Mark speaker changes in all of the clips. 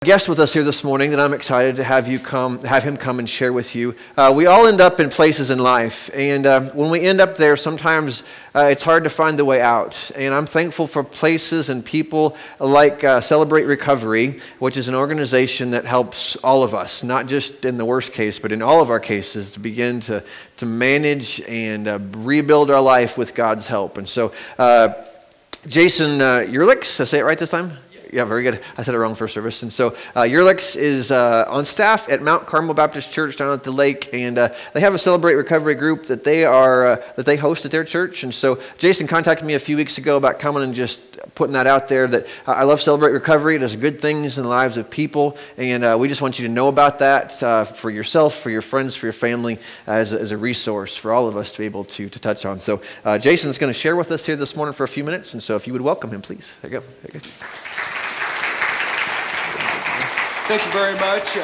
Speaker 1: Guest with us here this morning that I'm excited to have him come and share with you. We all end up in places in life, and when we end up there, sometimes it's hard to find the way out. And I'm thankful for places and people like Celebrate Recovery, which is an organization that helps all of us, not just in the worst case, but in all of our cases, to begin to manage and rebuild our life with God's help. And so, Jason Ehrlichs, did I say it right this time? Yeah, very good. I said it wrong first service. And so Ehrlichs is on staff at Mount Carmel Baptist Church down at the lake, and they have a Celebrate Recovery group that they host at their church. And so Jason contacted me a few weeks ago about coming and just putting that out there that I love Celebrate Recovery. It does good things in the lives of people, and we just want you to know about that for yourself, for your friends, for your family, as a resource for all of us to be able to touch on. So Jason's going to share with us here this morning for a few minutes, and so if you would welcome him, please. There you go. There you go.
Speaker 2: Thank you very much.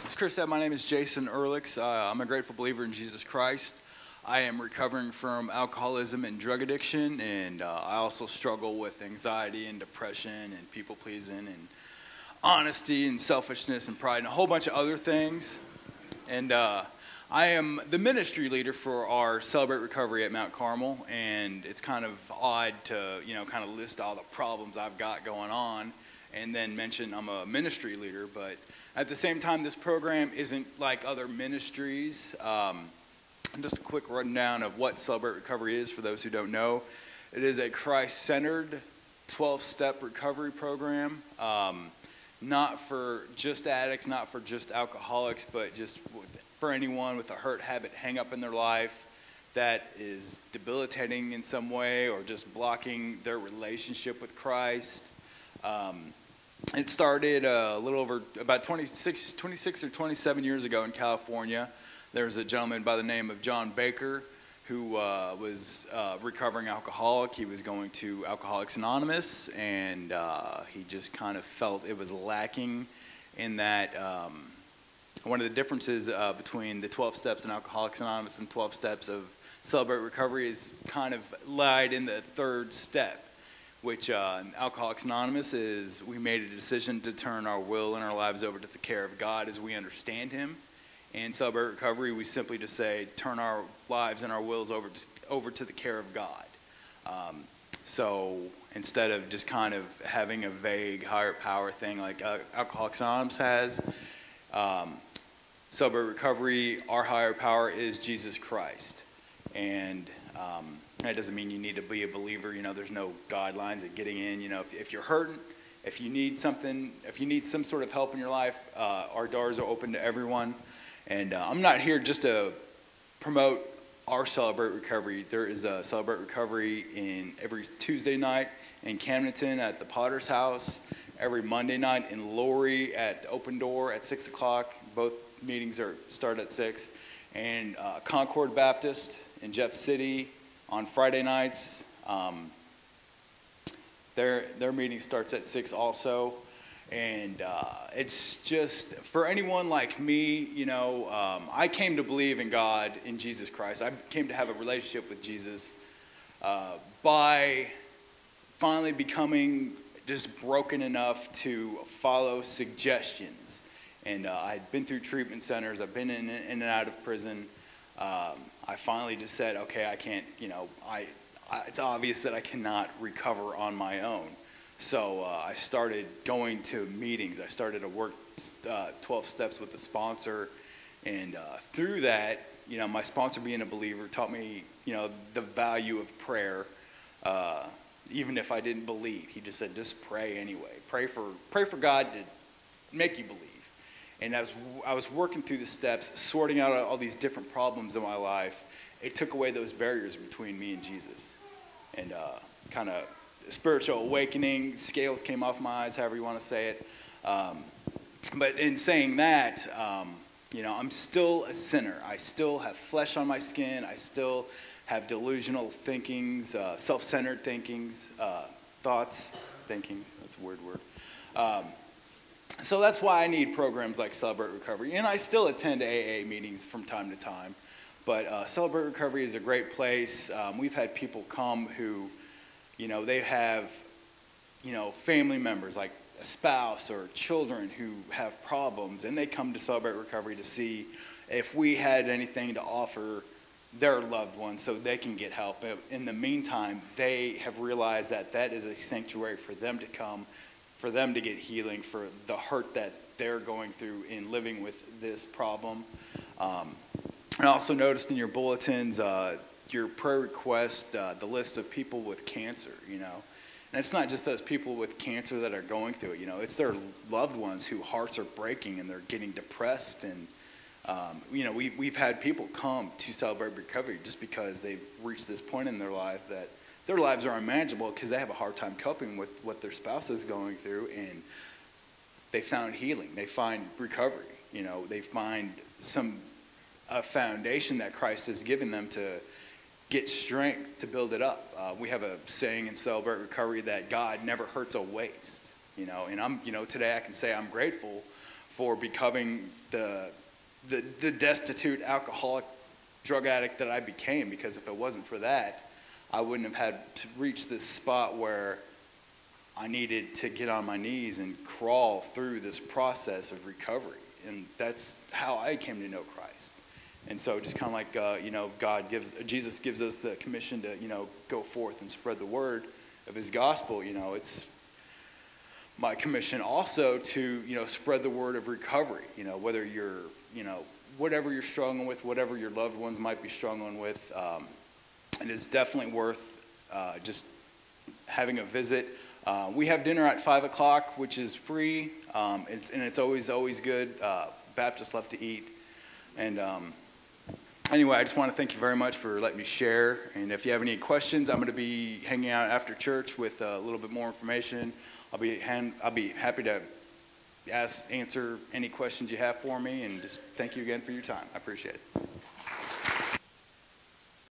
Speaker 2: As Chris said, my name is Jason Ehrlichs. I'm a grateful believer in Jesus Christ. I am recovering from alcoholism and drug addiction, and I also struggle with anxiety and depression and people-pleasing and honesty and selfishness and pride and a whole bunch of other things. And I am the ministry leader for our Celebrate Recovery at Mount Carmel, and it's kind of odd to, kind of list all the problems I've got going on and then mention I'm a ministry leader, but at the same time, this program isn't like other ministries. Just a quick rundown of what Celebrate Recovery is for those who don't know. It is a Christ-centered 12-step recovery program, not for just addicts, not for just alcoholics, but just for anyone with a hurt habit hang up in their life that is debilitating in some way or just blocking their relationship with Christ. It started a little over about 26 or 27 years ago in California. There was a gentleman by the name of John Baker who was a recovering alcoholic. He was going to Alcoholics Anonymous, and he just kind of felt it was lacking in that. One of the differences between the 12 steps in Alcoholics Anonymous and 12 steps of Celebrate Recovery is kind of lied in the third step, which in Alcoholics Anonymous is we made a decision to turn our will and our lives over to the care of God as we understand Him. In Celebrate Recovery, we simply just say turn our lives and our wills over to the care of God. So instead of just kind of having a vague higher power thing like Alcoholics Anonymous has, Celebrate Recovery, our higher power is Jesus Christ. And that doesn't mean you need to be a believer. There's no guidelines at getting in. If you're hurting, if you need something, if you need some sort of help in your life, our doors are open to everyone. And I'm not here just to promote our Celebrate Recovery. There is a Celebrate Recovery every Tuesday night in Camdenton at the Potter's House, every Monday night in Lowry at Open Door at 6 o'clock. Both meetings start at 6. And Concord Baptist in Jeff City on Friday nights. Their meeting starts at 6 also. And it's just, for anyone like me, I came to believe in God, in Jesus Christ. I came to have a relationship with Jesus by finally becoming just broken enough to follow suggestions. And I'd been through treatment centers. I've been in and out of prison. I finally just said, okay, I can't, it's obvious that I cannot recover on my own. So I started going to meetings. I started to work 12 steps with the sponsor. And through that, my sponsor being a believer taught me, the value of prayer. Even if I didn't believe, he just said, just pray anyway. Pray for God to make you believe. And as I was working through the steps, sorting out all these different problems in my life, it took away those barriers between me and Jesus. And kind of spiritual awakening, scales came off my eyes, however you want to say it. But in saying that, I'm still a sinner. I still have flesh on my skin. I still have delusional thinkings, self-centered thinkings, thoughts, thinkings. That's a weird word. So that's why I need programs like Celebrate Recovery. And I still attend AA meetings from time to time. But Celebrate Recovery is a great place. We've had people come who, they have, family members like a spouse or children who have problems, and they come to Celebrate Recovery to see if we had anything to offer their loved ones so they can get help. In the meantime, they have realized that that is a sanctuary for them to come, for them to get healing for the hurt that they're going through in living with this problem. I also noticed in your bulletins, your prayer request, the list of people with cancer, you know. And it's not just those people with cancer that are going through it, you know. It's their loved ones whose hearts are breaking and they're getting depressed. And, you know, we've had people come to Celebrate Recovery just because they've reached this point in their life that their lives are unmanageable because they have a hard time coping with what their spouse is going through. And they found healing. They find recovery. You know, they find a foundation that Christ has given them to get strength to build it up. We have a saying in Celebrate Recovery that God never hurts a waste, you know. And today I can say I'm grateful for becoming the destitute alcoholic drug addict that I became, because if it wasn't for that, I wouldn't have had to reach this spot where I needed to get on my knees and crawl through this process of recovery. And that's how I came to know Christ. And so just kind of like, Jesus gives us the commission to, go forth and spread the word of his gospel. It's my commission also to, spread the word of recovery, whether you're, whatever you're struggling with, whatever your loved ones might be struggling with. It is definitely worth just having a visit. We have dinner at 5 o'clock, which is free, and it's always good. Baptists love to eat. And anyway, I just want to thank you very much for letting me share. And if you have any questions, I'm going to be hanging out after church with a little bit more information. I'll be happy to answer any questions you have for me. And just thank you again for your time. I appreciate it.